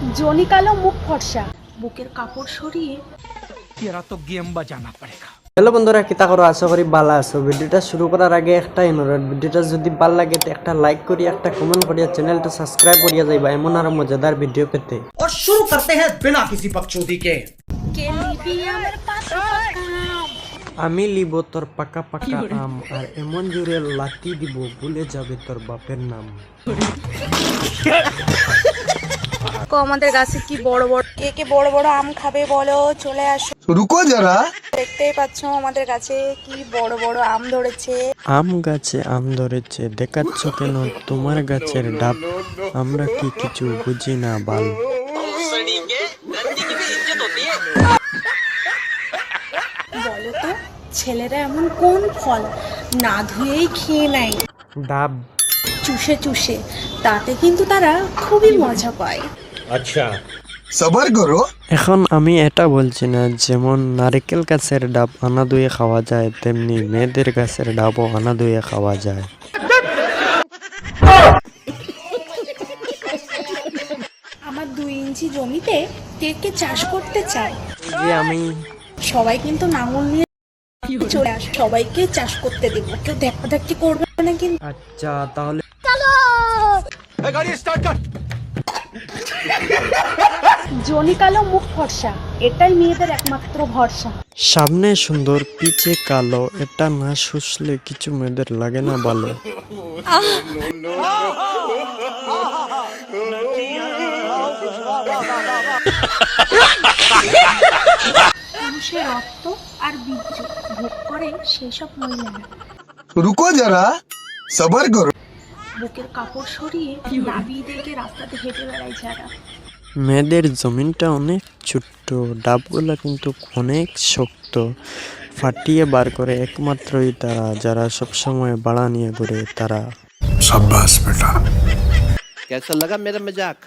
Johnny কালো মুখ ফর্সা, বুকের কাপড় সরিয়ে तेरा तो गेम बजाना पड़ेगा। হ্যালো বন্ধুরা, কিতা করো? আশা করি ভালো আছো। ভিডিওটা শুরু করার আগে একটা অনুরোধ, ভিডিওটা যদি ভালো লাগে তো একটা লাইক করি, একটা কমেন্ট করিয়া চ্যানেলটা সাবস্ক্রাইব করিয়া যাইবা এমন আরো মজাদার ভিডিও পেতে। और शुरू करते हैं बिना किसी बकचोदी के। কে নিবি আমার পাকা পাকা আম? আমি লিব তোর পাকা পাকা আম, আর এমন জোরে লাথি দিব ভুলে যাবে তোর বাপের নাম। আমাদের গাছে কি বড় বড়, কে কে বড় বড় আম খাবে বলো, চলে আসো। रुको जरा। দেখতেই পাচ্ছ আমাদের গাছে কি বড় বড় আম ধরেছে। আম গাছে আম ধরেছে, দেখাচ্ছ কেন তোমার গাছের ডাব? আমরা কি কিছু বুঝি না বাল? বলো তো, ছেলেরা এমন কোন ফল না ধুয়েই খেয়ে নেয় ডাব। চুষে চুষে, তাতে কিন্তু তারা খুবই মজা পায়। सबर करो। এখন আমি এটা বলছি না, যেমন নারকেল গাছের ডাব আনা দুয়ে খাওয়া যায়, তেমনি মেয়েদের গাছের ডাবও আনা দুয়ে খাওয়া যায়। আমার 2 ইঞ্চি জমিতে কে কে চাষ করতে চায়? যে আমি সবাই কিন্তু নাঙল নিয়ে চলে আসে, সবাইকে চাষ করতে দেব, কেউ দেখাদেখি করবে না কিন্তু। আচ্ছা তাহলে জনি কালো মুখ ফর্সা, এটাই মেয়েদের একমাত্র ভরসা। সামনে সুন্দর পিছে কালো, এটা না শুষলে কিছু মেয়েদের লাগে না ভালো। পুরুষের রক্ত আর বীর্য ভোগ করে সেই সব মহিলারা रुको जरा। सबर करो। বুকের কাপড় সরিয়ে নাভি দেখে রাস্তাতে হেঁটে বেড়ায় যারা। মেয়েদের জমিনটা অনেক ছোট্ট, ডাবগুলা কিন্তু অনেক শক্ত, ফাটিয়ে বার করে একমাত্রই তারা, যারা সবসময় বাড়া নিয়ে ঘুরে তারা। शाबाश बेटा। कैसा लगा मेरा मजाक?